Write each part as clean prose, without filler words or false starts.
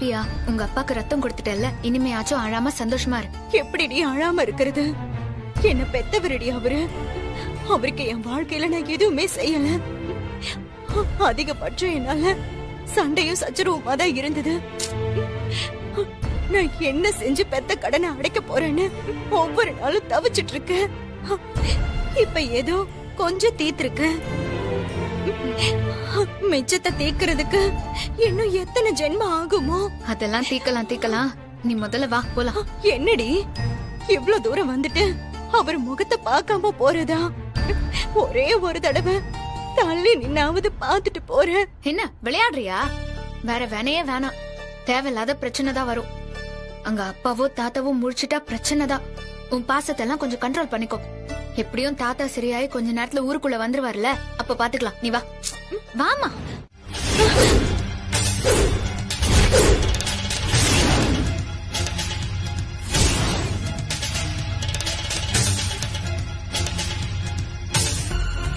ஹாப்பியா? உங்க அப்பாக்கு ரத்தம் கொடுத்துட்டல்ல, இனிமையாச்சும் அழாம சந்தோஷமா இரு. எப்படிடி அழாம இருக்கிறது? என்ன பெத்தவரடி அவரு. அவருக்கு என் வாழ்க்கையில நான் எதுவுமே செய்யல. அதிகபட்சம் என்னால சண்டையும் சச்சரவுமா தான் இருந்தது. நான் என்ன செஞ்சு பெத்த கடனை அடைக்க போறேன்னு ஒவ்வொரு நாளும் தவிச்சிட்டு இருக்கேன். இப்ப ஏதோ கொஞ்சம் தீர்த்திருக்கு. மிச்சத்தை தீர்க்கிறதுக்கு இன்னும் எத்தனை ஜென்மம் ஆகுமோ? அதெல்லாம் தீக்கலாம். நீ முதல்ல வா போலாம். என்னடி இவ்ளோ தூரம் வந்துட்டு அவர் முகத்தை பார்க்காம போறதா? ஒரே ஒரு தடவை தள்ளி நின்னாவது பாத்துட்டு போறேன். என்ன விளையாடுறியா? வேற வேணையே வேணாம். தேவையில்லாத பிரச்சனை தான் வரும். அங்க அப்பாவோ தாத்தாவோ முடிச்சிட்டா பிரச்சனை தான். உன் பாசத்தெல்லாம் கொஞ்சம் கண்ட்ரோல் பண்ணிக்கோ. எப்படியும் தாத்தா சரியாயி கொஞ்ச நேரத்துல ஊருக்குள்ள வந்துருவார்ல, அப்ப பாத்துக்கலாம். நீ வா. வாமா.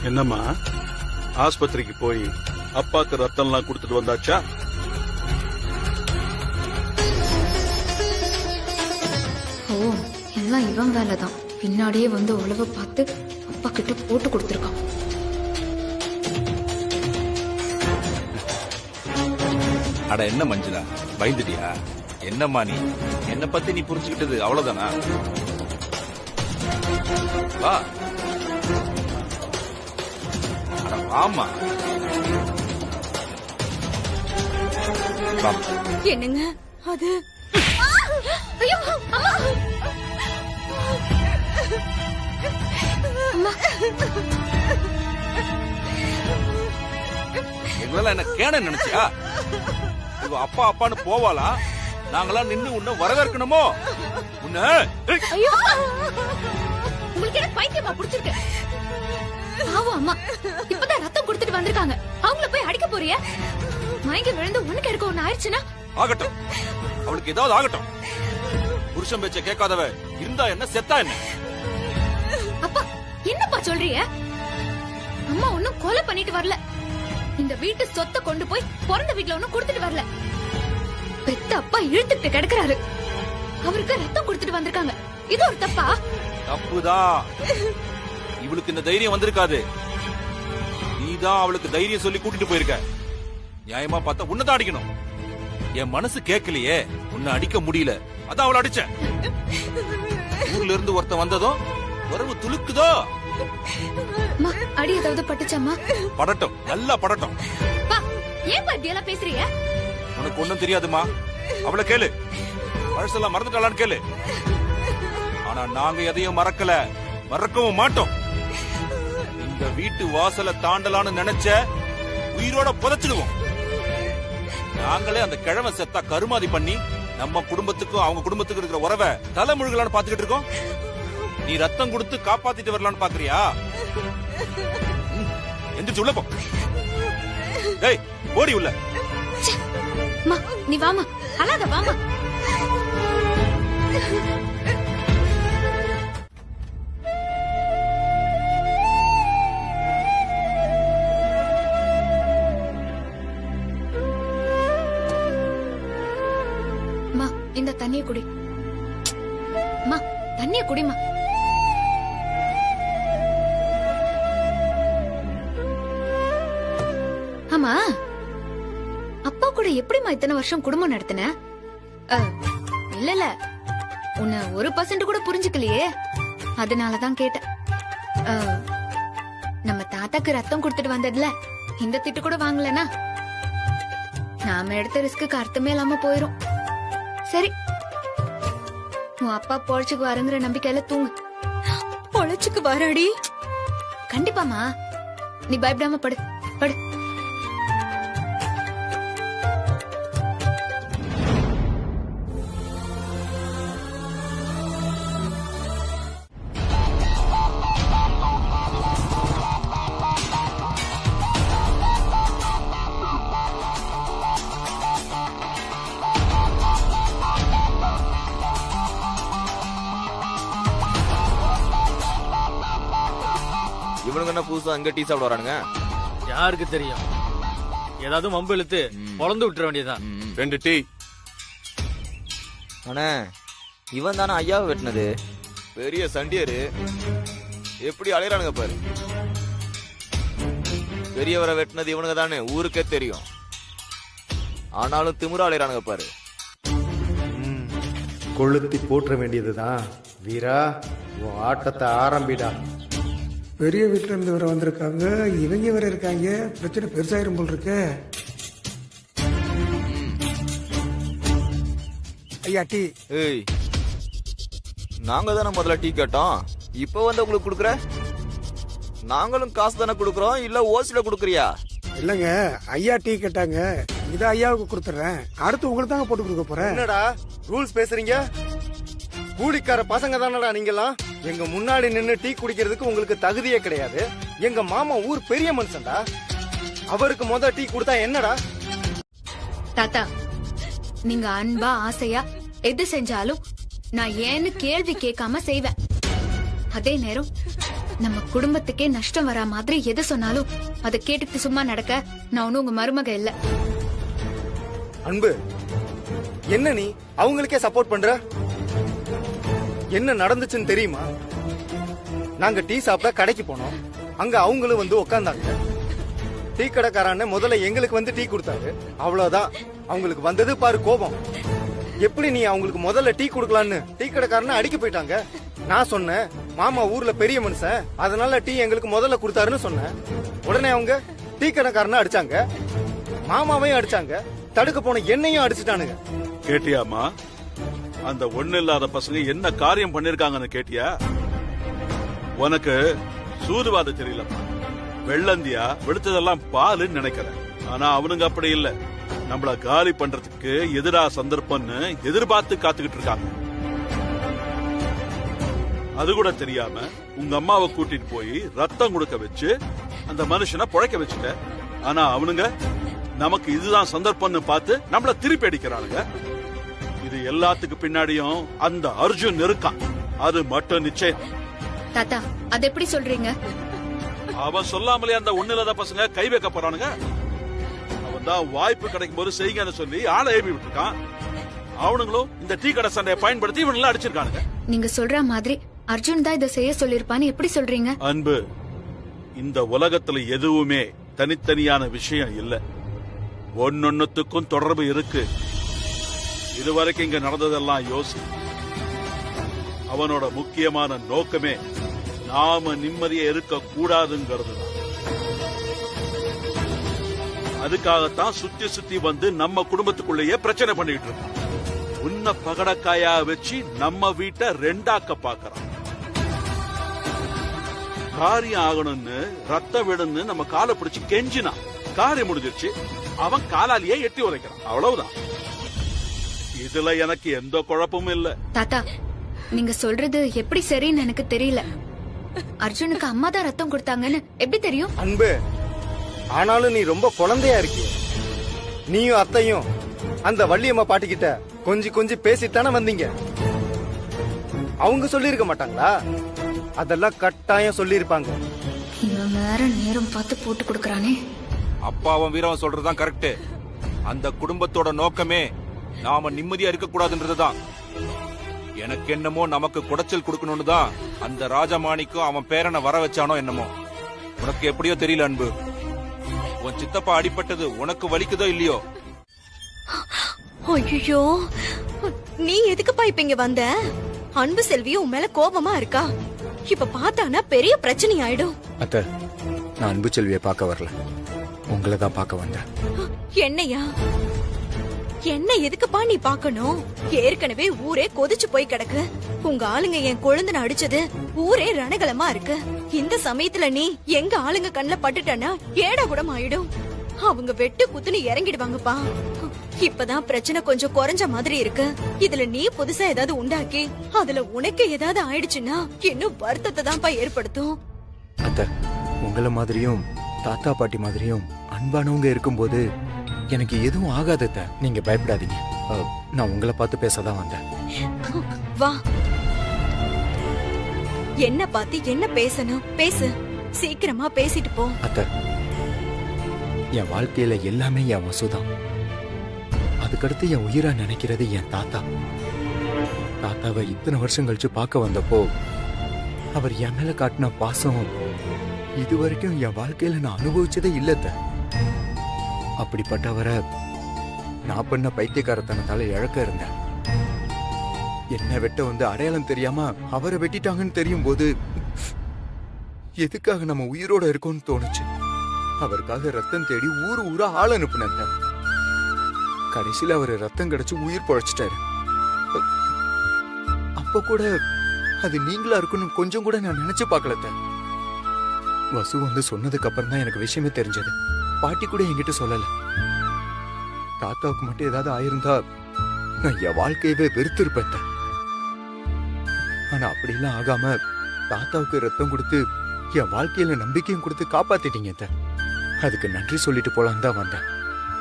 என்னம்மா, ஆஸ்பத்திரிக்கு போய் அப்பாக்கு ரத்தம் எல்லாம் கொடுத்துட்டு வந்தாச்சா? ஓ, எல்லாம் இவன் வேலைதான். பின்னாடியே வந்து உழவு பார்த்து அப்பா கிட்ட போட்டு கொடுத்துருக்கான். அட என்ன மஞ்சுளா, பயந்துட்டியா? என்னம்மா நீ என்ன பத்தி நீ புரிஞ்சுக்கிட்டது அவ்வளவுதானா? வா. அட வாமா. என்னங்க அது? ஐயோ அம்மா. அம்மா. எங்களெல்லாம் என்ன கேன நினைச்சியா? இவ அப்பா அப்பான்னு போவாளா? நாங்களாம் நின்னு உன்னை வரவேற்கணுமோ? உன்ன ஐயோ, உங்களுக்கு என்ன பைத்தியமா புடிச்சிருக்கு? பாவம் அம்மா, இப்பதான் ரத்தம் கொடுத்துட்டு வந்திருக்காங்க. அவங்கள போய் அடிக்க போறிய? மயங்கி விழுந்து உனக்கு இருக்க ஒண்ணு ஆயிடுச்சுன்னா? ஆகட்டும், அவளுக்கு ஏதாவது ஆகட்டும். புருஷன் பேச்ச கேட்காதவ இருந்தா என்ன, செத்தா என்ன? அப்பா என்னப்பா சொல்றீங்க? அம்மா ஒன்னும் கொலை பண்ணிட்டு வரல. இந்த வீட்டு சொத்தை கொண்டு போய் பிறந்த வீட்டுல ஒன்னும் கொடுத்துட்டு வரல. பெத்த அப்பா இழுத்துட்டு கிடக்குறாரு. அவருக்கு ரத்தம் கொடுத்துட்டு வந்திருக்காங்க. இது ஒரு தப்பா? தப்புதான். இவளுக்கு இந்த தைரியம் வந்திருக்காது. நீதான் அவளுக்கு தைரியம் சொல்லி கூட்டிட்டு போயிருக்க. நியாயமா பார்த்தா உன்னதான் அடிக்கணும். என் மனசு கேட்கலையே, உன்னை அடிக்க முடியல, அதான் அவளை அடிச்ச. ஊர்ல இருந்து ஒருத்தன் வந்ததும் உறவு துளுக்குதோ? அடி ஏதாவது பட்டுச்சாமா? படட்டும், நல்லா படட்டும். ஏன் இப்படியெல்லாம் பேசுறீங்க? உனக்கு ஒண்ணும் தெரியாதுமா. அவளை கேளு, பழசெல்லாம் மறந்துட்டாளான்னு கேளு. ஆனா நாங்க எதையும் மறக்கல, மறக்கவும் மாட்டோம். இந்த வீட்டு வாசலை தாண்டலான்னு நினைச்ச உயிரோட புதைச்சிடுவோம். நாங்களே அந்த கிழமை செத்தா கருமாதி பண்ணி நம்ம குடும்பத்துக்கும் அவங்க குடும்பத்துக்கும் இருக்கிற உறவை தலைமுழுகலான்னு பாத்துக்கிட்டு இருக்கோம். நீ ரத்தம் கொடுத்து காப்பாத்திட்டு வரலான்னு பாக்குறியா? எந்திரிச்சு உள்ள போ. டேய் ஓடி உள்ள. நீ வாமா, அழாத வாமா. இந்த தண்ணிய குடி. தண்ணிய குடிமா. ஆமா, அப்பா கூட எப்படிமா இத்தனை வருஷம் குடும்பம் நடத்தின? இல்ல உன்னை 1% கூட புரிஞ்சுக்கலையே, அதனாலதான் கேட்டேன். நம்ம தாத்தாக்கு ரத்தம் கொடுத்துட்டு வந்ததுல இந்த திட்டு கூட வாங்கலனா நாம எடுத்த ரிஸ்க்கு அர்த்தமே இல்லாம போயிரும். சரி, உன் அப்பா பொழைச்சுக்கு வரங்கிற நம்பிக்கையில தூங்கு. பொழைச்சுக்கு வராடி? கண்டிப்பாமா, நீ பயப்படாம படு படு. இவனுங்க என்ன புதுசா அங்க டீ சாப்பிட வரானுங்க? யாருக்கு தெரியும்? ஏதாவது மம்பு இழுத்து பொழந்து விட்டுற வேண்டியதான். 2 டீ. அண்ணே இவன் தானே ஐயாவை வெட்டினது? பெரிய சண்டியரு எப்படி அலையறானுங்க பாரு. பெரியவரை வெட்டினது இவனுங்க தானே ஊருக்கே தெரியும். ஆனாலும் திமிரா அலையறானுங்க பாரு. கொளுத்தி போற்ற வேண்டியதுதான். வீரா, உன் ஆட்டத்தை ஆரம்பிடா. பெரிய வீட்டுல இருந்து வேற வந்திருக்காங்க, இவங்க வேற இருக்காங்க. பிரச்சனை பெருசாயிரும் போல் இருக்கு. ஐயா டீ. ஏய், நாங்க தானே முதல்ல டீ கேட்டோம், இப்ப வந்து உங்களுக்கு குடுக்குற? நாங்களும் காசு தானே குடுக்குறோம், இல்ல ஓசில குடுக்குறியா? இல்லங்க, ஐயா டீ கேட்டாங்க, இத ஐயாவுக்கு கொடுத்துறேன். அடுத்து உங்களுக்கு தாங்க போட்டு கொடுக்க போறேன். என்னடா ரூல்ஸ் பேசுறீங்க? கூலிக்கார பசங்க தானடா நீங்கெல்லாம். எங்க முன்னாடி நின்னு டீ குடிக்கிறதுக்கு உங்களுக்கு தகுதியே கிடையாது. எங்க மாமா ஊர் பெரிய மனுஷன்டா, அவருக்கு முத டீ கொடுத்தா என்னடா? தாத்தா, நீங்க அன்பா ஆசையா எது செஞ்சாலும் நான் ஏன்னு கேள்வி கேட்காம செய்வேன். அதே நேரம் நம்ம குடும்பத்துக்கே நஷ்டம் வரா மாதிரி எது சொன்னாலும் அதை கேட்டுட்டு சும்மா நடக்க நான் ஒன்னும் உங்க மருமக இல்ல. அன்பு, என்ன நீ அவங்களுக்கே சப்போர்ட் பண்ற? என்ன நடந்துச்சுன்னு தெரியுமா? நாங்க டீ சாப்பிட கடைக்கு போனோம், அங்க அவங்களும் வந்து உட்கார்ந்தாங்க. டீ கடைக்காரன் முதல்ல எங்களுக்கு வந்து டீ கொடுத்தாரு, அவ்வளவுதான். அவங்களுக்கு வந்தது பாரு கோபம். எப்படி நீ அவங்களுக்கு முதல்ல டீ கொடுக்கலான்னு டீ கடைக்காரன அடிக்க போயிட்டாங்க. நான் சொன்னேன், மாமா ஊர்ல பெரிய மனுஷன், அதனால டீ எங்களுக்கு முதல்ல கொடுத்தாருன்னு சொன்னேன். உடனே அவங்க டீ கடைக்காரன அடிச்சாங்க, மாமாவையும் அடிச்சாங்க, தடுக்க போன என்னையும் அடிச்சுட்டானுங்க. கேட்டியாமா? அந்த ஒண்ணு இல்லாத பசங்க என்ன காரியம் பண்ணிருக்காங்கன்னு கேட்டியா? உனக்கு சூதுவாத தெரியலப்பா. வெள்ளந்தியா வெளுத்ததெல்லாம் பாலுன்னு நினைக்கிறேன். ஆனா அவனுங்க அப்படி இல்ல. நம்மள காலி பண்றதுக்கு எதிரா சந்தர்ப்பம்னு எதிர்பார்த்து காத்துக்கிட்டு இருக்காங்க. அது கூட தெரியாம உங்க அம்மாவை கூட்டிட்டு போய் ரத்தம் கொடுக்க வச்சு அந்த மனுஷனை புழைக்க வச்சுட்ட. ஆனா அவனுங்க நமக்கு இதுதான் சந்தர்ப்பம்னு பார்த்து நம்மள திருப்பி அடிக்கிறானுங்க. இது எல்லாத்துக்கு பின்னாடியும் அந்த அர்ஜுன் இருக்கான், அது மட்டும் நிச்சயம். தாத்தா, அது எப்படி சொல்றீங்க? அவன் சொல்லாமலே அந்த ஒண்ணுலத பசங்க கை வைக்க போறானுங்க. அவன் தான் வாய்ப்பு கிடைக்கும் போது செய்யுங்கன்னு சொல்லி ஆளை ஏவி விட்டுருக்கான். அவனுங்களும் இந்த டீ கடை சண்டையை பயன்படுத்தி இவனுங்களை அடிச்சிருக்கானுங்க. நீங்க சொல்ற மாதிரி அர்ஜுன் தான் இதை செய்ய சொல்லிருப்பான்னு எப்படி சொல்றீங்க? அன்பு, இந்த உலகத்துல எதுவுமே தனித்தனியான விஷயம் இல்ல, ஒன்னொன்னுத்துக்கும் தொடர்பு இருக்கு. இதுவரைக்கும் இங்க நடந்ததெல்லாம் யோசி. அவனோட முக்கியமான நோக்கமே நாம நிம்மதியா இருக்க கூடாதுங்கிறது. அதுக்காகத்தான் சுத்தி சுத்தி வந்து நம்ம குடும்பத்துக்குள்ளேயே பிரச்சனை பண்ணிட்டு இருக்கான். உன்ன பகடக்காயா வச்சு நம்ம வீட்டை ரெண்டாக்க பாக்குறான். காரியம் ஆகணும்னு ரத்த விடுன்னு நம்ம காலை பிடிச்சு கெஞ்சினா காரியம் முடிஞ்சிருச்சு. அவன் காலாலேயே எட்டி உரைக்கிறான், அவ்வளவுதான். இதுல எனக்கு எந்த குழப்பமும் இல்ல. தாத்தா, நீங்க சொல்றது எப்படி சரின்னு எனக்கு தெரியல. அர்ஜுனுக்கு அம்மா தான் ரத்தம் கொடுத்தாங்கன்னு எப்படி தெரியும்? அன்பு, ஆனாலும் நீ ரொம்ப குழந்தையா இருக்கிய. நீயும் அத்தையும் அந்த வள்ளியம்மா பாட்டிக்கிட்ட கொஞ்சம் பேசித்தானே வந்தீங்க. அவங்க சொல்லிருக்க மாட்டாங்களா? அதெல்லாம் கட்டாயம் சொல்லிருப்பாங்க. இவன் வேற நேரம் பார்த்து போட்டு கொடுக்கறானே. அப்பாவும் வீரவன் சொல்றதுதான் கரெக்ட். அந்த குடும்பத்தோட நோக்கமே நாம நிம்மதியா இருக்க கூடாதுன்றதுதான். எனக்கு என்னமோ நமக்கு குடைச்சல் கொடுக்கணும்னு தான் அந்த ராஜமாணிக்கும் அவன் பேரனை வர வச்சானோ என்னமோ. உனக்கு எப்படியோ தெரியல அன்பு, உன் சித்தப்பா அடிபட்டது உனக்கு வலிக்குதோ இல்லையோ? ஐயோ, நீ எதுக்குப்பா இப்ப இங்க வந்த? அன்பு செல்வியும் உன் மேல கோபமா இருக்கா? இப்ப பார்த்தானா பெரிய பிரச்சனை ஆயிடும். அத்தை, நான் அன்பு செல்வியை பார்க்க வரல, உங்களை தான் பார்க்க வந்தேன். என்னையா? என்ன எதுக்குப்பா நீ பாக்கணும்? ஏற்கனவே ஊரே கொதிச்சு போய் கிடக்கு. உங்க ஆளுங்க என் கொழுந்தன அடிச்சது ஊரே ரணகலமா இருக்கு. இந்த சமயத்துல நீ எங்க ஆளுங்க கண்ணுல பட்டுட்டனா ஏடா கூடம் ஆயிடும். அவங்க வெட்டு குத்துன்னு இறங்கிடுவாங்கப்பா. இப்பதான் பிரச்சனை கொஞ்சம் குறைஞ்ச மாதிரி இருக்கு. இதுல நீ புதுசா ஏதாவது உண்டாக்கி அதுல உனக்கு ஏதாவது ஆயிடுச்சுன்னா இன்னும் வருத்தத்தை தான்ப்பா ஏற்படுத்தும். அத்தை, உங்களை மாதிரியும் தாத்தா பாட்டி மாதிரியும் அன்பானவங்க இருக்கும்போது எனக்கு எதுவும் ஆகாது அத்தை. நீங்க பயப்படாதீங்க. நான் உங்களை பார்த்து பேசதான் வந்தேன். வா, என்ன பார்த்து என்ன பேசணும் பேசு. சீக்கிரமா பேசிட்டு போ. அத்தை, என் வாழ்க்கையில எல்லாமே என் வசுதான். அதுக்கடுத்து என் உயிரா நினைக்கிறது என் தாத்தா. தாத்தாவை இத்தனை வருஷம் கழிச்சு பார்க்க வந்தப்போ அவர் என் மேல காட்டின பாசம் இது வரைக்கும் என் வாழ்க்கையில நான் அனுபவிச்சதே இல்லத்த. அப்படிப்பட்டவரை நான் பண்ண பைத்தியக்காரத்தனத்தால இழக்க இருந்தேன். என்ன வெட்ட வந்து அடையாளம் தெரியாம அவரை வெட்டிட்டாங்கன்னு தெரியும் போது எதுக்காக நம்ம உயிரோட இருக்கோம்னு தோணுச்சு. அவருக்காக ரத்தம் தேடி ஊரு ஊரா ஆள் அனுப்புனேன். கடைசியில அவரு ரத்தம் கிடைச்சு உயிர் பொழைச்சிட்டாரு. அப்ப கூட அது நீங்களா இருக்குன்னு கொஞ்சம் கூட நான் நினைச்சு பார்க்கல. வசு வந்து சொன்னதுக்கு அப்புறம் தான் எனக்கு விஷயமே தெரிஞ்சது. பாட்டி கூட என்கிட்ட சொல்லல. தாத்தாவுக்கு மட்டும் ஏதாவது ஆயிருந்தா நான் என் வாழ்க்கையவே வெறுத்திருப்பேன். ஆனா அப்படிலாம் ஆகாம தாத்தாவுக்கு ரத்தம் கொடுத்து என் வாழ்க்கையில நம்பிக்கையும் கொடுத்து காப்பாத்திட்டீங்க. அதுக்கு நன்றி சொல்லிட்டு போலாம் தான் வந்தேன்.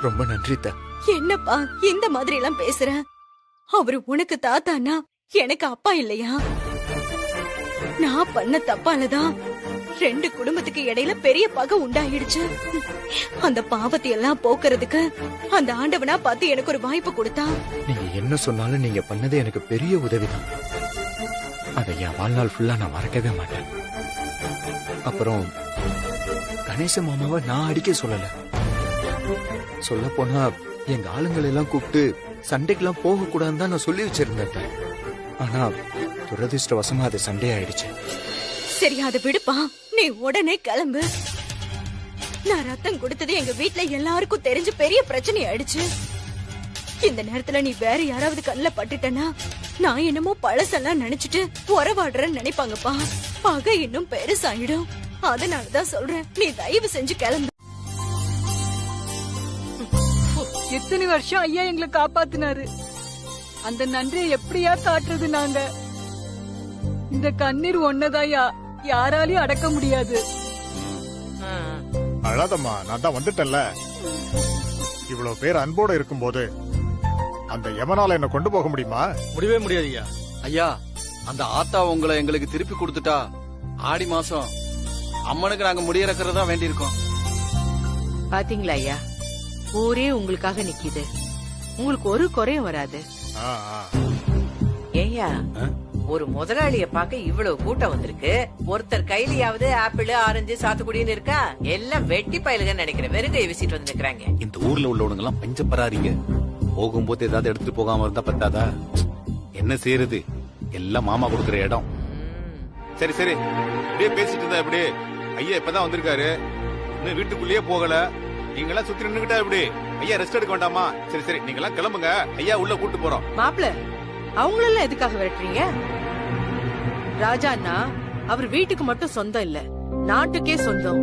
ரொம்ப நன்றி. என்னப்பா இந்த மாதிரி எல்லாம் பேசுற? அவரு உனக்கு தாத்தானா எனக்கு அப்பா இல்லையா? நான் பண்ண தப்பாலதான் 2 குடும்பத்துக்கு இடையில பெரிய பகை உண்டாயிடுச்சு. அந்த பாவத்தை எல்லாம் போக்குறதுக்கு அந்த ஆண்டவனா பார்த்து எனக்கு ஒரு வாய்ப்பு கொடுத்தா. நீங்க என்ன சொன்னாலும் நீங்க பண்ணது எனக்கு பெரிய உதவிதான். அதை என் வாழ்நாள் ஃபுல்லா நான் மறக்கவே மாட்டேன். அப்புறம் கணேச மாமாவை நான் அடிக்க சொல்லல. சொல்ல போனா எங்க ஆளுங்களை எல்லாம் கூப்பிட்டு சண்டைக்கெல்லாம் போக கூடாதுன்னு தான் நான் சொல்லி வச்சிருந்தேன். ஆனா துரதிருஷ்டவசமா அது சண்டை ஆயிடுச்சு. சரி அதை விடுப்பா, நீ உடனே கிளம்பு. நான் ரத்தம் கொடுத்தது எங்க வீட்ல எல்லாருக்கும் தெரிஞ்சு பெரிய பிரச்சனை ஆயிடுச்சு. இந்த நேரத்துல நீ வேற யாராவது கண்ணுல பட்டுட்டனா நான் என்னமோ பழசெல்லாம் நினைச்சிட்டு உறவாடுறேன்னு நினைப்பாங்கப்பா. பகை இன்னும் பெருசாயிடும். அதனாலதான் சொல்றேன், நீ தயவு செஞ்சு கிளம்பு. எத்தனை வருஷம் ஐயா எங்களை காப்பாத்தினாரு. அந்த நன்றியை எப்படியா காட்டுறது? நாங்க இந்த கண்ணீர் ஒன்னதாயா யாராலையும் அடக்க முடியாது. அழாதம்மா, நான் தான் வந்துட்டேன்ல. இவ்வளவு பேர் அன்போட இருக்கும்போது அந்த யமனால என்ன கொண்டு போக முடியுமா? முடியவே முடியாது ஐயா. ஐயா, அந்த ஆத்தா உங்களை எங்களுக்கு திருப்பி கொடுத்துட்டா ஆடி மாசம் அம்மனுக்கு நாங்க முடியறக்கிறதா வேண்டி இருக்கோம். பாத்தீங்களா ஐயா, ஊரே உங்களுக்காக நிக்குது. உங்களுக்கு ஒரு குறையும் வராது. ஏய்யா, ஒரு முதலாளிய பார்க்க இவ்வளவு கூட்டம் வந்திருக்கு. ஒருத்தர் கையிலயாவது ஆப்பிள், ஆரஞ்சு, சாத்துக்குடின்னு இருக்கா? எல்லாம் வெட்டி பயலுகன்னு நினைக்கிறேன். வெறுங்கையை வீசிட்டு வந்து நிக்கிறாங்க. இந்த ஊர்ல உள்ளவனுங்க எல்லாம் பஞ்சப்பறாரிங்க. போகும்போது ஏதாவது எடுத்துட்டு போகாம இருந்தா பத்தாதா? என்ன செய்யறது, எல்லாம் மாமா கொடுக்கற இடம். சரி சரி, இப்படியே பேசிட்டு இருந்தா எப்படி? ஐயா இப்பதான் வந்திருக்காரு, இன்னும் வீட்டுக்குள்ளேயே போகல. நீங்க எல்லாம் சுத்தி நின்னுகிட்டா எப்படி? ஐயா ரெஸ்ட் எடுக்க வேண்டாமா? சரி சரி, நீங்க எல்லாம் கிளம்புங்க, ஐயா உள்ள கூட்டு போறோம். மாப்பிள, அவங்களெல்லாம் எதுக்காக விரட்டுறீங்க? ராஜான்னா அவர் வீட்டுக்கு மட்டும் சொந்தம் இல்ல, நாட்டுக்கே சொந்தம்.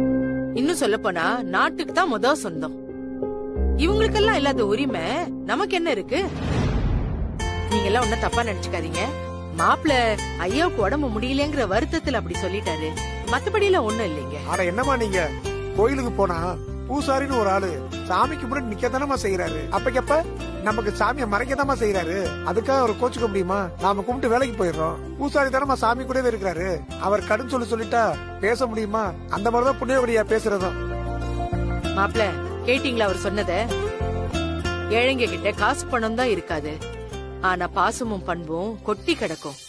இன்னும் சொல்ல போனா நாட்டுக்கு தான் முதல் சொந்தம். இவங்களுக்கெல்லாம் இல்லாத உரிமை நமக்கு என்ன இருக்கு? நீங்க எல்லாம் ஒன்னும் தப்பா நினைச்சுக்காதீங்க. மாப்பிள ஐயாவுக்கு உடம்பு முடியலங்கிற வருத்தத்துல அப்படி சொல்லிட்டாரு. மத்தபடி எல்லாம் ஒண்ணும் இல்லைங்க. ஆனா என்னமா, நீங்க கோயிலுக்கு போனா பூசாரின்னு ஒரு ஆளு சாமிக்கு முன்னாடி நிக்கதானமா செய்யறாரு. அப்பக்கப்ப நமக்கு சாமியை மறைக்கதாமா செய்யறாரு. அதுக்காக அவர் கோச்சுக்க முடியுமா? நாம கும்பிட்டு வேலைக்கு போயிடுறோம். பூசாரி தானமா சாமி கூடவே இருக்கிறாரு. அவர் கடன் சொல்லிட்டா பேச முடியுமா? அந்த மாதிரிதான் புண்ணியவடியா பேசுறதும். மாப்பிள, கேட்டீங்களா அவர் சொன்னத? ஏழைங்க கிட்ட காசு பணம் தான் இருக்காது, ஆனா பாசமும் பண்பும் கொட்டி கிடக்கும்.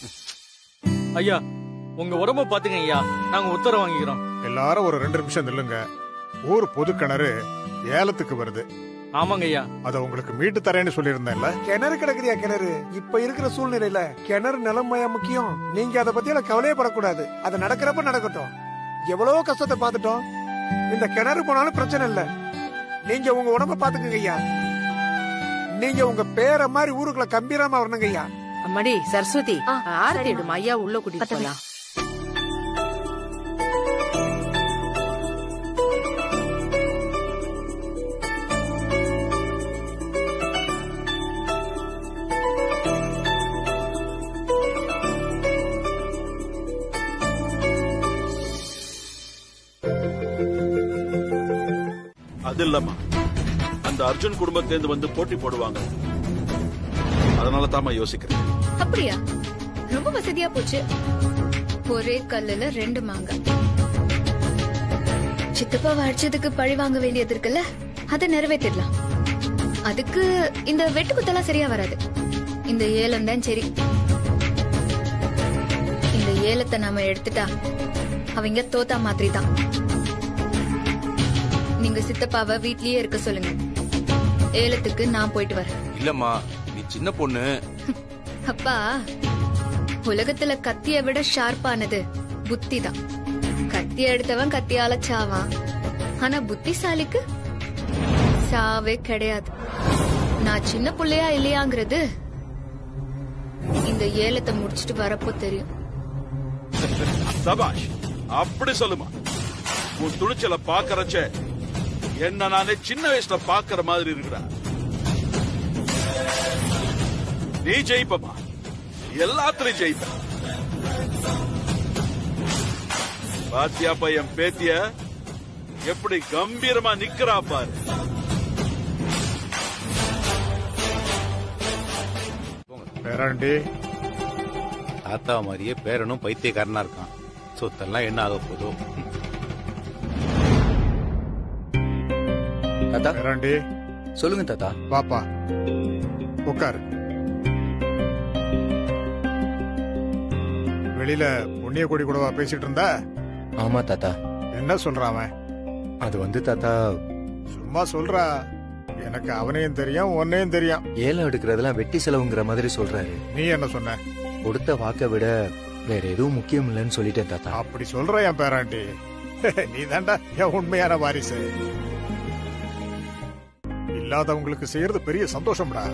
ஐயா, உங்க உடம்ப பாத்துங்க ஐயா, நாங்க உத்தரவு வாங்கிக்கிறோம். எல்லாரும் ஒரு 2 நிமிஷம் நில்லுங்க. ஊர் பொது கிணறு ஏலத்துக்கு வருது. ஆமாங்க ஐயா. அத உங்களுக்கு மீட்டு தரேன்னு சொல்லியிருந்தேன்ல. கிணறு கிடக்குறியா? கிணறு இப்ப இருக்கிற சூழ்நிலையில கிணறு நிலமயா முக்கியம். நீங்க அதை பத்தி எல்லாம் கவலையே படக்கூடாது. அது நடக்கிறப்ப நடக்கட்டும். எவ்வளவு கஷ்டத்தை பாத்துட்டோம். இந்த கிணறு போனாலும் பிரச்சனை இல்ல. நீங்க உங்க உடம்ப பாத்துக்கங்க ஐயா. நீங்க உங்க பேரை மாதிரி ஊருக்குள்ள கம்பீரமா வரணுங்க ஐயா. அம்மாடி சரஸ்வதி, ஆரத்தி விடுமா, ஐயா உள்ள கூட்டிட்டு போலாம். அது இல்லம்மா, அந்த அர்ஜுன் குடும்பத்திலிருந்து வந்து போட்டி போடுவாங்க. அதனால தாமா யோசிக்கிறேன். அப்படியா? ரொம்ப வசதியா போச்சு. ஒரே கல்லுல 2 மாங்காய். சித்தப்பாவை அடிச்சதுக்கு பழி வாங்க வேண்டியது இருக்குல்ல, அதை நிறைவேற்றிடலாம். அதுக்கு இந்த வெட்டுக்குத்தெல்லாம் சரியா வராது. இந்த ஏலம் தான் சரி. ஏலத்தை நாம எடுத்துட்டா அவங்க தோத்தா மாதிரி தான். நீங்க சித்தப்பாவை வீட்லயே இருக்க சொல்லுங்க. ஏலத்துக்கு நான் போயிட்டு வரேன். இல்லம்மா, நீ சின்ன பொண்ணு. அப்பா, உலகத்துல கத்திய விட ஷார்ப்பானது புத்தி தான். கத்தி எடுத்தவன் கத்தியால சாவான், ஆனா புத்திசாலிக்கு சாவே கிடையாது. நான் சின்ன புள்ளையா இல்லையாங்கிறது இந்த ஏலத்தை முடிச்சிட்டு வரப்போ தெரியும். சபாஷ், அப்படி சொல்லுமா. உன் துணிச்சல பாக்கறச்ச என்ன நானே சின்ன வயசுல பாக்குற மாதிரி இருக்குடா. நீ ஜெயிப்பமா, எல்லாத்திலையும் ஜெயிப்ப. பாத்தியா பையன் பேத்திய எப்படி கம்பீரமா நிக்கிறா பாரு. பேராண்டி, தாத்தா மாதிரியே பேரனும் பைத்தியக்காரனா இருக்கான். சொத்தெல்லாம் என்ன ஆக போதோ. தாத்தா. பேராண்டி, சொல்லுங்க தாத்தா. பாப்பா உட்காரு. வெளியில புண்ணிய கொடி கூடவா பேசிட்டு இருந்த? ஆமா தாத்தா. என்ன சொல்றான் அவன்? அது வந்து தாத்தா, சும்மா சொல்றா. எனக்கு அவனையும் தெரியும், உன்னையும் தெரியும். ஏலம் எடுக்கிறதெல்லாம் வெட்டி செலவுங்கிற மாதிரி சொல்றாரு. நீ என்ன சொன்ன? கொடுத்த வாக்க விட வேற எதுவும் முக்கியம் இல்லைன்னு சொல்லிட்டேன் தாத்தா. அப்படி சொல்ற என் பேராண்டி. நீ தாண்டா என் உண்மையான வாரிசு. இல்லாதவங்களுக்கு செய்யறது பெரிய சந்தோஷம்டா.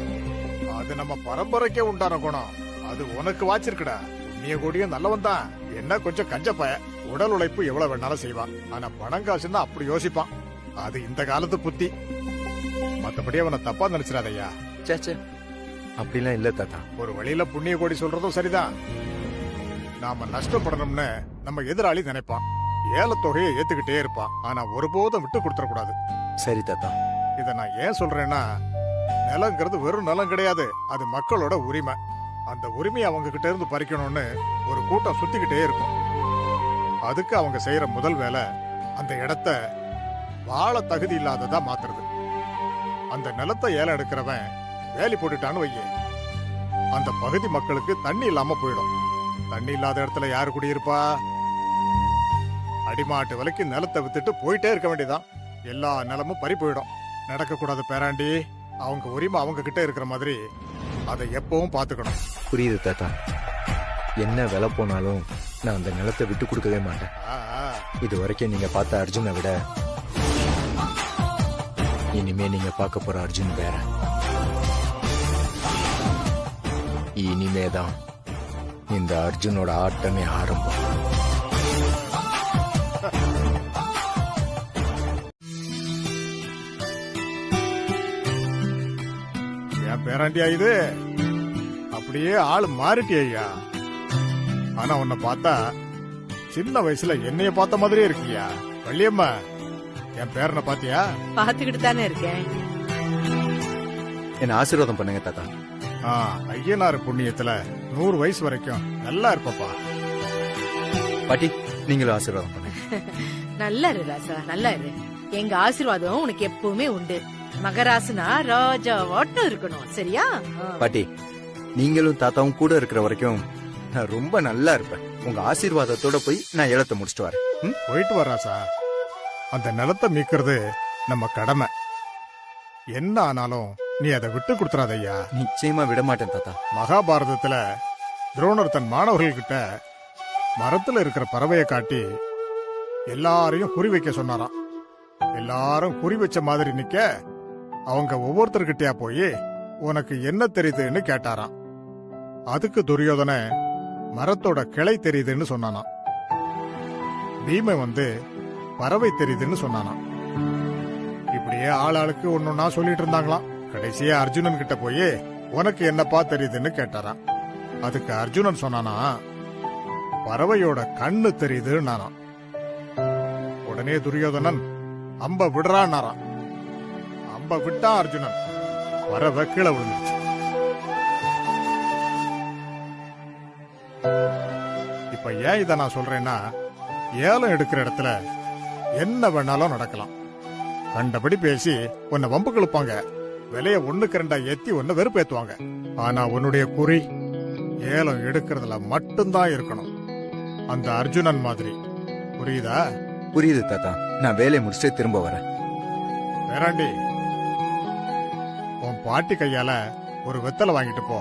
அது நம்ம பரம்பரைக்கே உண்டான குணம். அது உனக்கு வாச்சிருக்குடா. புண்ணிய கொடியும் நல்லவன் தான். என்ன கொஞ்சம் கஞ்சப்பய. உடல் உழைப்பு எவ்வளவு வேணாலும் செய்வான். ஆனா பணம் காசுன்னா அப்படி யோசிப்பான். அது இந்த காலத்து புத்தி. மத்தபடி அவனை தப்பா நினைச்சிடாதய்யா. சேச்சே, அப்படிலாம் இல்ல தாத்தா. ஒரு வழியில புண்ணிய கோடி சொல்றதும் சரிதான். நாம நஷ்டப்படணும்னு நம்ம எதிராளி நினைப்பான். ஏலத்தொகையை ஏத்துக்கிட்டே இருப்பான். ஆனா ஒருபோதும் விட்டு கொடுத்துட கூடாது. சரி தாத்தா. இத நான் ஏன் சொல்றேன்னா, நிலங்கிறது வெறும் நிலம் கிடையாது. அது மக்களோட உரிமை. அந்த உரிமையை அவங்க கிட்ட இருந்து பறிக்கணும்னு ஒரு கூட்டம் சுத்திக்கிட்டே இருக்கும். அதுக்கு அவங்க செய்யற முதல் வேலை அந்த இடத்த வாழ தகுதி இல்லாததா மாத்துறது. அந்த நிலத்தை ஏலம் எடுக்கிறவன் வேலி போட்டுட்டான்னு வையே, அந்த பகுதி மக்களுக்கு தண்ணி இல்லாம போயிடும். தண்ணி இல்லாத இடத்துல யாரு குடியிருப்பா? அடிமாட்டு விலைக்கு நிலத்தை வித்துட்டு போயிட்டே இருக்க வேண்டியதான். எல்லா நிலமும் பறி போயிடும். நடக்க கூடாது பேராண்டி. அவங்க உரிமை அவங்க கிட்ட இருக்கிற மாதிரி அதை எப்பவும் பாத்துக்கணும். புரியுது தாத்தா. என்ன விலை போனாலும் நான் அந்த நிலத்தை விட்டு கொடுக்கவே மாட்டேன். இது வரைக்கும் நீங்க பார்த்த அர்ஜுனை விட இனிமே நீங்க பார்க்க போற அர்ஜுன் வேற. இனிமேதான் இந்த அர்ஜுனோட ஆட்டமே ஆரம்பம். என் பேராண்டியா இது? அப்படியே ஆளு மாறிட்டி ஐயா. ஆனா உன்னை பார்த்தா சின்ன வயசுல என்னைய பார்த்த மாதிரியே இருக்கியா. வள்ளியம்மா, என் பேரனை பாத்தியா? பாத்துக்கிட்டு தானே இருக்கேன். என்ன ஆசீர்வாதம் பண்ணுங்க தாத்தா. ஐயனார் புண்ணியத்துல 100 வயசு வரைக்கும் நல்லா இருப்பப்பா. பாட்டி, நீங்களும் ஆசீர்வாதம் பண்ணுங்க. நல்லா இரு ராசா, நல்லா இரு. எங்க ஆசீர்வாதம் உனக்கு எப்பவுமே உண்டு. மகராசனா ராஜாவாட்டம் இருக்கணும், சரியா? பாட்டி, நீங்களும் தாத்தாவும் கூட இருக்கிற வரைக்கும் நான் ரொம்ப நல்லா இருப்பேன். உங்க ஆசீர்வாதத்தோட போய் நான் ஏலத்தை முடிச்சிட்டு வரேன். போயிட்டு வராசா. அந்த நிலத்தை மீட்கிறது நம்ம கடமை. என்ன ஆனாலும் நீ அதை விட்டு கொடுத்துறாதையா. நிச்சயமா விட மாட்டேன் தாத்தா. மகாபாரதத்துல துரோணர் தன் மாணவர்கள்கிட்ட மரத்துல இருக்கிற பறவையை காட்டி எல்லாரையும் குறி வைக்க சொன்னாராம். எல்லாரும் குறி வச்ச மாதிரி நிக்க அவங்க ஒவ்வொருத்தர்கிட்டயா போய் உனக்கு என்ன தெரியுதுன்னு கேட்டாராம். அதுக்கு துரியோதன மரத்தோட கிளை தெரியுதுன்னு சொன்னானாம். பீமை பறவை தெரியுதுன்னு சொன்னானாம். இப்படியே ஆளாளுக்கு ஒன்னொன்னா சொல்லிட்டு இருந்தாங்களாம். கடைசியா அர்ஜுனன் கிட்ட போய் உனக்கு என்னப்பா தெரியுதுன்னு கேட்டாராம். அதுக்கு அர்ஜுனன் சொன்னானா, பறவையோட கண்ணு தெரியுதுன்னாராம். உடனே துரியோதனன் அம்ப விடுறான்னாராம். அம்ப விட்டா அர்ஜுனன், பறவை கீழே விழுந்துச்சு. இப்ப ஏன் இத நான் சொல்றேன்னா, ஏலம் எடுக்கிற இடத்துல என்ன வேணாலும் நடக்கலாம். கண்டபடி பேசி உன்னை வம்பு கிழப்பாங்க. விலைய 1க்கு 2 ஏத்தி உன்னை வெறுப்பேத்துவாங்க. ஆனா உன்னுடைய குறி ஏலம் எடுக்கிறதுல மட்டும்தான் இருக்கணும். அந்த அர்ஜுனன் மாதிரி. புரியுதா? புரியுது தாத்தா. நான் வேலையை முடிச்சுட்டு திரும்ப வரேன். வேறாண்டி, உன் பாட்டி கையால ஒரு வெத்தலை வாங்கிட்டு போ.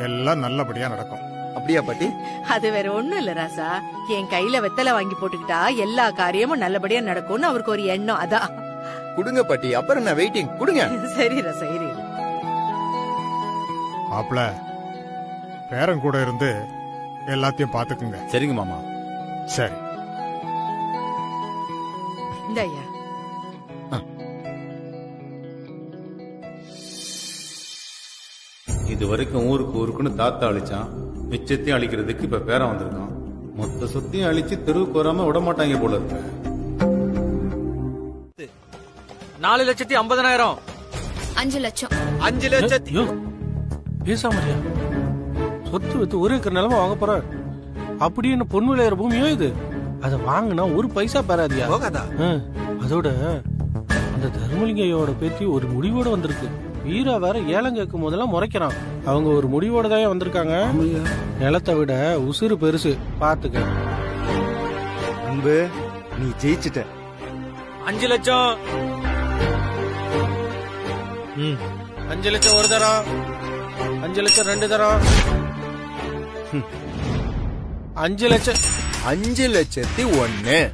எல்லாம் நல்லபடியா நடக்கும். அப்படியா பாட்டி? அது வேற ஒண்ணும் இல்ல ராசா. என் கையில வெத்தலை வாங்கி போட்டுக்கிட்டா எல்லா காரியமும் நல்லபடியா நடக்கும்னு அவருக்கு ஒரு எண்ணம். அதான். குடுங்க பாட்டி. அப்புறம் நான் வெயிட்டிங். குடுங்க. சரி ராசா, இரு. மாப்பிள, பேரன் கூட இருந்து எல்லாத்தையும் பாத்துக்குங்க. சரிங்க மாமா. சரி. இந்த ஐயா. இது வரைக்கும் ஊருக்கு ஊருக்குன்னு தாத்தா அழிச்சான். மிச்சத்தையும் அழிக்கிறதுக்கு இப்ப பேரன் வந்திருக்கான். மொத்த சொத்தையும் அழிச்சு தெருவுக்கு வராம விட மாட்டாங்க போல இருக்கு. 4,50,000. 5 லட்சம். 5 லட்சத்தி. பேசாமரியா சொத்து வித்து ஒரு ஏக்கர் நிலமா வாங்க போற? அப்படின்னு பொண்ணு விளையாடுற பூமியோ இது? அதை வாங்கினா ஒரு பைசா பெறாதியா? அதோட அந்த தர்மலிங்கையோட பேத்தி ஒரு முடிவோட வந்திருக்கு. வீரா வேற ஏலம் கேட்கும் போதெல்லாம் முறைக்கிறான். அவங்க ஒரு முடிவோட தான் வந்திருக்காங்க. நிலத்தை விட உசுறு பெருசு, பாத்துக்க. அன்பு, நீ ஜெயிச்சிட்ட. 5 லட்சம். 5 லட்சம் ஒரு தரம், 5 லட்சம் 2 தரம், 5 லட்சம். 5,01,000.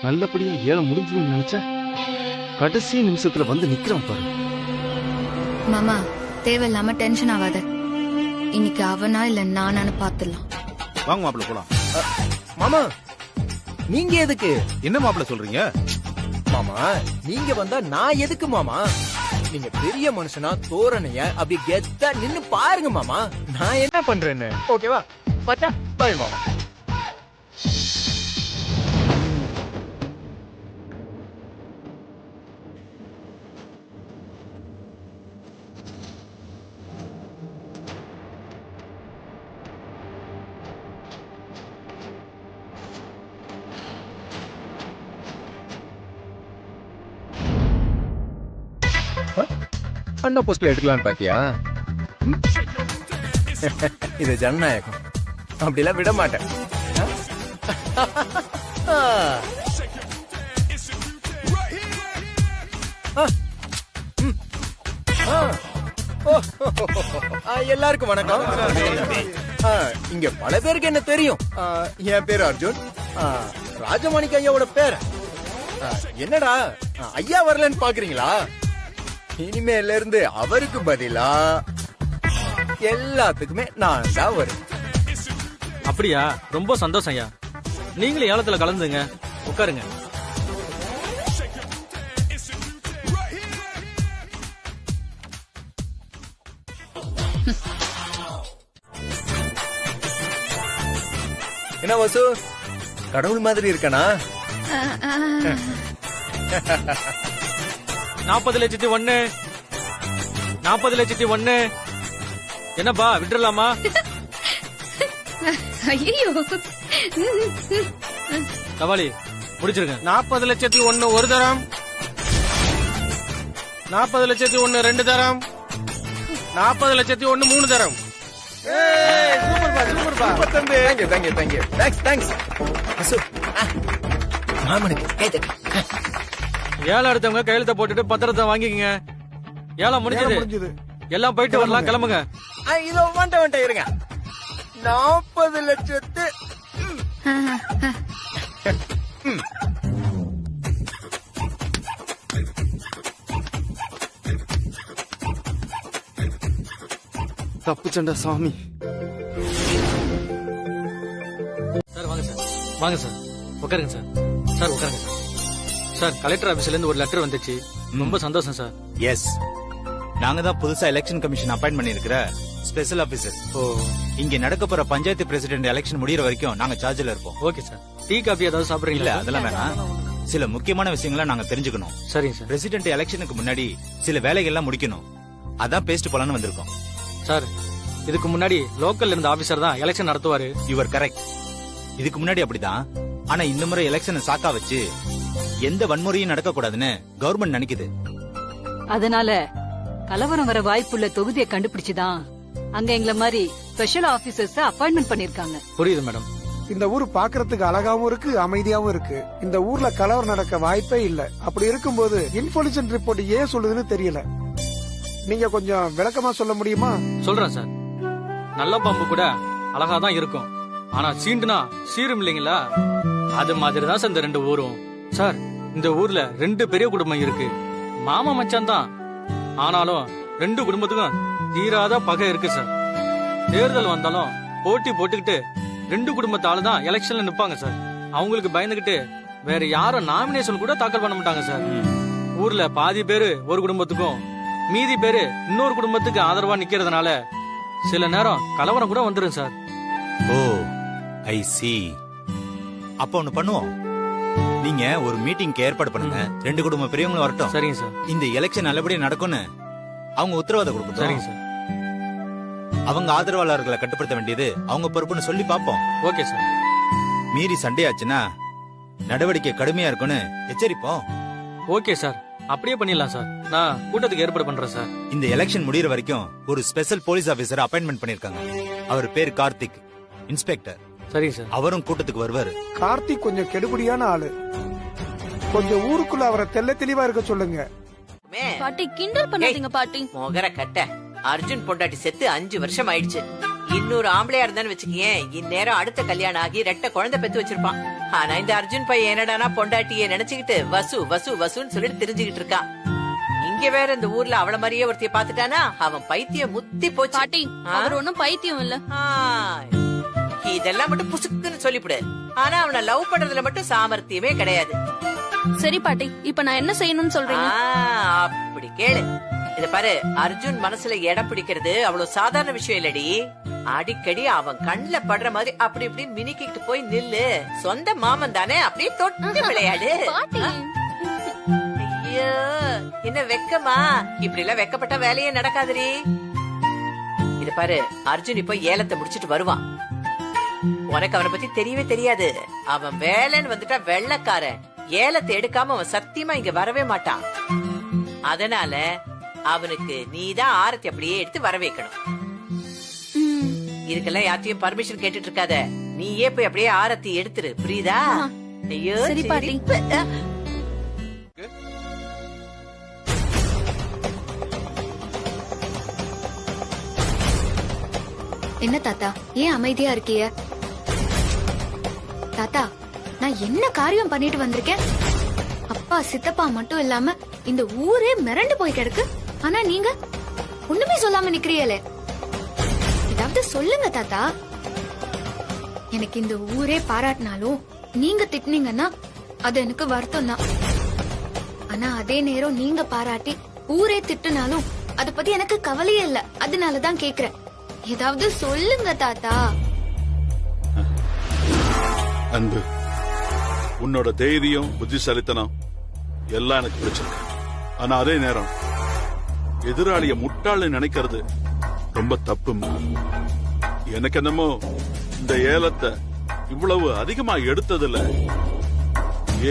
நல்லபடியா ஏழை முடிஞ்சுன்னு நினைச்சேன். கடைசி நிமிஷத்துல வந்து நிக்கிறான் பாரு. மாமா, தேவையில்லாம டென்ஷன் ஆகாத. இன்னைக்கு அவனா இல்ல நானான்னு பாத்துடலாம். வாங்க மாப்பிள்ள போலாம். மாமா, நீங்க எதுக்கு? என்ன மாப்பிள்ள சொல்றீங்க? மாமா, நீங்க வந்தா நான் எதுக்கு மாமா? நீங்க பெரிய மனுஷனா தோரணைய அப்படி கெத்தா நின்னு பாருங்க மாமா. நான் என்ன பண்றேன்னு. ஓகேவா? பட்டா பை மாமா. அண்ணா போஸ்ட்ல எடுக்கலான்னு பாத்தியா? இது ஜனநாயகம். அப்படிலாம் விட மாட்டேன். எல்லாருக்கும் வணக்கம். இங்க பல பேருக்கு என்ன தெரியும். என் பேரு அர்ஜுன். ராஜமாணிக்க ஐயாவோட பேர். என்னடா ஐயா வரலன்னு பாக்குறீங்களா? இனிமேல இருந்து அவருக்கு பதிலா எல்லாத்துக்குமே நான் தான் வருவேன். அப்படியா? ரொம்ப சந்தோஷம் ஐயா. நீங்களும் ஏலத்துல கலந்துங்க. உட்காருங்க. என்ன வசு, கடவுள் மாதிரி இருக்கனா? 40,01,000. 40,01,000. என்னப்பா விட்டுறலாமா? ஐயோ, கபாலி முடிச்சிருங்க. 40,01,000 ஒரு தரம், 40,01,000 2 தரம், 40,01,000 3 தரம். சூப்பர்பா, சூப்பர்பா. தம்பி, தேங்க்யூ. தேங்க்ஸ். வசு, மாமனுக்கு கை தட்டு. ஏலம் எடுத்தவங்க கையெழுத்த போட்டுட்டு பத்திரத்தை வாங்கிக்கங்க. ஏலம் முடிஞ்சது. எல்லாம் போயிட்டு வரலாம். கிளம்புங்க. இதோ வந்துட்டேன். இருங்க. 40 லட்சத்து. தப்புச்சண்டா சாமி. சார் வாங்க சார். வாங்க சார். உட்காருங்க சார். சார் உட்காருங்க சார். சார் கலெக்டர் ஆபீஸ்ல இருந்து ஒரு லெட்டர் வந்துச்சு. ரொம்ப சந்தோஷம் சார். எஸ், நாங்க தான் புதுசா எலெக்ஷன் கமிஷன் அப்பாயிண்ட் பண்ணிருக்கிற ஸ்பெஷல் ஆபீசர். ஓ இங்க நடக்க போற பஞ்சாயத்து பிரசிடென்ட் எலெக்ஷன் முடியற வரைக்கும் நாங்க சார்ஜ்ல இருப்போம். Okay sir. டீ காபி ஏதாவது சாப்பிடுறீங்களா? இல்ல அதெல்லாம் வேணாம். சில முக்கியமான விஷயங்களை நாங்க தெரிஞ்சுக்கணும். சரிங்க சார். பிரசிடென்ட் எலெக்ஷனுக்கு முன்னாடி சில வேலைகள்லாம் முடிக்கணும். அதான் பேஸ்ட் போலான்னு வந்திருக்கோம். சார் இதுக்கு முன்னாடி லோக்கல்ல இருந்த ஆபீசர் தான் எலெக்ஷன் நடத்துவாரு. Your correct. இதுக்கு முன்னாடி அப்படிதான். ஆனா இந்த முறை எலெக்ஷனை சாக்கா வச்சு எந்த வன்முறையும் நடக்க கூடாதுன்னு கவர்மெண்ட் நினைக்குது. அதனால கலவரம் வர வாய்ப்புள்ள தொகுதியை கண்டுபிடிச்சுதான் அங்க எங்கள மாதிரி ஸ்பெஷல் ஆபீசர்ஸ் அப்பாயின்மெண்ட் பண்ணிருக்காங்க. புரியுது மேடம். இந்த ஊர் பாக்குறதுக்கு அழகாவும் இருக்கு, அமைதியாவும் இருக்கு. இந்த ஊர்ல கலவரம் நடக்க வாய்ப்பே இல்ல. அப்படி இருக்கும்போது இன்ஃபோலிஷன் ரிப்போர்ட் ஏன் சொல்லுதுன்னு தெரியல. நீங்க கொஞ்சம் விளக்கமா சொல்ல முடியுமா? சொல்றேன் சார். நல்ல பாம்பு கூட அழகா தான் இருக்கும், ஆனா சீண்டுனா சீரும் இல்லைங்களா? அது மாதிரி தான் சார் இந்த ரெண்டு ஊரும். சார் இந்த ஊர்ல ரெண்டு பெரிய குடும்பம் இருக்கு, மாமா மச்சான் தான். ஆனாலும் ரெண்டு குடும்பத்துக்கும் தீராத பகை இருக்கு சார். தேர்தல் வந்தாலும் போட்டி போட்டுக்கிட்டு ரெண்டு குடும்பத்தால தான் எலெக்ஷன்ல நிப்பாங்க சார். அவங்களுக்கு பயந்துகிட்டு வேற யாரும் நாமினேஷன் கூட தாக்கல் பண்ண மாட்டாங்க சார். ஊர்ல பாதி பேரு ஒரு குடும்பத்துக்கும் மீதி பேரு இன்னொரு குடும்பத்துக்கு ஆதரவா நிக்கிறதுனால சில நேரம் கலவரம் கூட வந்துரும் சார். ஓ ஐ சி. அப்ப ஒண்ணு பண்ணுவோம். நீங்க ஒரு மீட்டிங்க்கு ஏற்பாடு பண்ணுங்க. ரெண்டு குடும்ப பெரியவங்களும் வரட்டும். சரிங்க சார். இந்த எலெக்ஷன் நல்லபடியா நடக்கும்னு அவங்க உத்தரவாதம் கொடுக்கட்டும். சரிங்க சார். அவங்க ஆதரவாளர்களை கட்டுப்படுத்த வேண்டியது அவங்க பொறுப்புன்னு சொல்லி பாப்போம். Okay sir. மீறி சண்டை ஆச்சுன்னா நடவடிக்கை கடுமையா இருக்கும்னு எச்சரிப்போம். ஓகே சார், அப்படியே பண்ணிடலாம் சார். நான் கூட்டத்துக்கு ஏற்பாடு பண்றேன் சார். இந்த எலெக்ஷன் முடியற வரைக்கும் ஒரு ஸ்பெஷல் போலீஸ் ஆபீசர் அப்பாயின்மெண்ட் பண்ணிருக்காங்க. அவர் பேர் கார்த்திக், இன்ஸ்பெக்டர். சரிங்க சார். அவரும் கூட்டத்துக்கு வருவாரு. கார்த்திக் கொஞ்சம் கெடுபடியான ஆளு. கொஞ்சம் ஊருக்குள்ள அவரை தெல்ல தெளிவா இருக்க சொல்லுங்க. பாட்டி கிண்டல் பண்ணாதீங்க பாட்டி. மொகர கட்ட அர்ஜுன் பொண்டாட்டி செத்து 5 வருஷம் ஆயிடுச்சு. இன்னொரு ஆம்பளையா இருந்தான்னு வச்சுக்கேன், இந்நேரம் அடுத்த கல்யாணம் ஆகி 2 குழந்தை பெத்து வச்சிருப்பான். ஆனா இந்த அர்ஜுன் பையன் என்னடானா பொண்டாட்டிய நினைச்சுக்கிட்டு வசு வசு வசுன்னு சொல்லிட்டு தெரிஞ்சுக்கிட்டு இருக்கான். இங்க வேற இந்த ஊர்ல அவள மாதிரியே ஒருத்தைய பாத்துட்டானா அவன் பைத்தியம் முத்தி போச்சு. பாட்டி அவர் ஒன்னும் பைத்தியம் இல்ல. இதெல்லாம் மட்டும் புசுக்குன்னு சொல்லிவிடு. ஆனா அவனை லவ் பண்றதுல மட்டும் சாமர்த்தியமே கிடையாது. சரி பாட்டி, இப்ப நான் என்ன செய்யணும்னு சொல்றீங்க? அப்படி கேளு. இத பாரு, அர்ஜுன் மனசுல இடம் பிடிக்கிறது அவ்வளவு சாதாரண விஷயம் இல்லடி. அடிக்கடி அவன் கண்ணுல படுற மாதிரி அப்படி இப்படி மினிக்கிட்டு போய் நில்லு. சொந்த மாமன் தானே, அப்படியே தொட்டு விளையாடு. ஐயோ என்ன வெக்கமா? இப்படி எல்லாம் வெக்கப்பட்ட வேலையே நடக்காதுரி. இத பாரு, அர்ஜுன் இப்ப ஏலத்தை முடிச்சிட்டு வருவான். உனக்கு அவனை பத்தி தெரியவே தெரியாது. அவன் வேலைன்னு வந்துட்டா வெள்ளக்காரன். ஏலத்தை எடுக்காம அவன் சத்தியமா இங்க வரவே மாட்டான். அதனால அவனுக்கு நீதான் ஆரத்தி அப்படியே எடுத்து வர வைக்கணும். இதுக்கெல்லாம் யார்த்தையும் பர்மிஷன் கேட்டுட்டு இருக்காத. நீயே போய் அப்படியே ஆரத்தி எடுத்துரு, புரியுதா? ஐயோ சரி பாட்டி. என்ன தாத்தா, ஏன் அமைதியா இருக்கிய? தாத்தா, நான் என்ன காரியம் பண்ணிட்டு வந்திருக்கேன்? அப்பா சித்தப்பா மட்டும் இல்லாம இந்த ஊரே மிரண்டு போய் கிடக்கு. ஆனா நீங்க ஒண்ணுமே சொல்லாம நிக்கிறீங்களே. ஏதாவது சொல்லுங்க தாத்தா. எனக்கு இந்த ஊரே பாராட்டினாலும் நீங்க திட்டினீங்கன்னா அது எனக்கு வருத்தம் தான். ஆனா அதே நேரம் நீங்க பாராட்டி ஊரே திட்டுனாலும் அத பத்தி எனக்கு கவலையே இல்ல. அதனாலதான் கேக்குறேன், ஏதாவது சொல்லுங்க தாத்தா. அன்பு, உன்னோட தைரியம், புத்திசாலித்தனம் எல்லாம் எனக்கு பிடிச்சிருக்கு. ஆனா அதே நேரம் எதிராளிய முட்டாளு நினைக்கிறது ரொம்ப தப்பு. எனக்கு என்னமோ இந்த ஏலத்தை இவ்வளவு அதிகமா எடுத்ததுல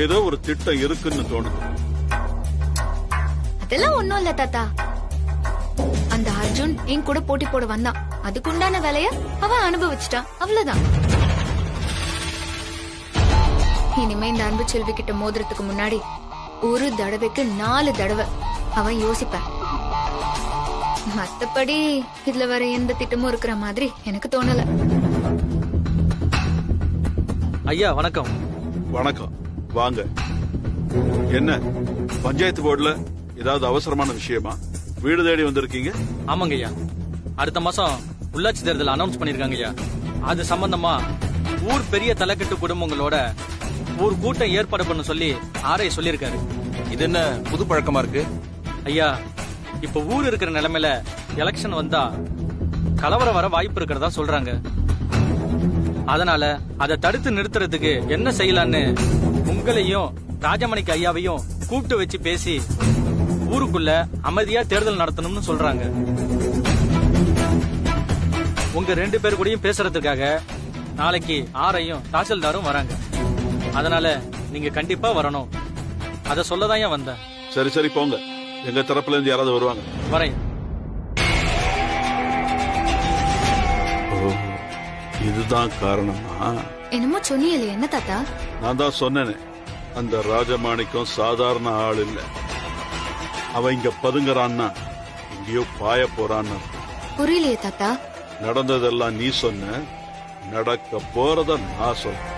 ஏதோ ஒரு திட்டம் இருக்குன்னு தோணுது. அதெல்லாம் ஒண்ணும் இல்ல தாத்தா. அந்த அர்ஜுன் என் கூட போட்டி போட வந்தான். அதுக்குண்டான வேலைய அவன் அனுபவிச்சுட்டான், அவ்வளவுதான். இனிமே இந்த அன்பு செல்வி கிட்ட மோதிரத்துக்கு முன்னாடி ஒரு தடவைக்கு 4 தடவை அவன் யோசிப்பான். மத்தபடி இதுல வேற எந்த திட்டமும் இருக்கிற மாதிரி எனக்கு தோணல. ஐயா வணக்கம். வணக்கம், வாங்க. என்ன பஞ்சாயத்து போர்டுல ஏதாவது அவசரமான விஷயமா வீடு தேடி வந்திருக்கீங்க? ஆமாங்க ஐயா, அடுத்த மாசம் உள்ளாட்சி தேர்தல் அனௌன்ஸ் பண்ணிருக்காங்க ஐயா. அது சம்பந்தமா ஊர் பெரிய தலைக்கட்டு குடும்பங்களோட ஒரு கூட்டம் ஏற்பாடு பண்ண சொல்லி ஆர்ஐ சொல்லிருக்காரு. இது என்ன புது பழக்கமா இருக்கு? ஐயா, இப்ப ஊர் இருக்கிற நிலைமையில எலெக்ஷன் வந்தா கலவரம் வர வாய்ப்பு இருக்கிறதா சொல்றாங்க. அதனால அதை தடுத்து நிறுத்துறதுக்கு என்ன செய்யலான்னு உங்களையும் ராஜமணிக்கு ஐயாவையும் கூப்பிட்டு வச்சு பேசி ஊருக்குள்ள அமைதியா தேர்தல் நடத்தணும்னு சொல்றாங்க. உங்க 2 பேர் கூடயும் பேசுறதுக்காக நாளைக்கு ஆரையும் தாசில்தாரும் வராங்க. அதனால நீங்க கண்டிப்பா வரணும். அத சொல்லதான் ஏன் வந்தேன். சரி சரி போங்க, எங்க தரப்புல இருந்து யாராவது வருவாங்க. வரேன். இதுதான் காரணமா? என்னமோ சொன்னீங்களே, என்ன தாத்தா? நான் தான் சொன்னேனே, அந்த ராஜமாணிக்கம் சாதாரண ஆள் இல்ல. அவன் இங்க பதுங்கறான்னா இங்கேயோ பாய போறான்னா. புரியலையே தாத்தா. நடந்ததெல்லாம் நீ சொன்ன, நடக்க போறத நான் சொல்றேன்.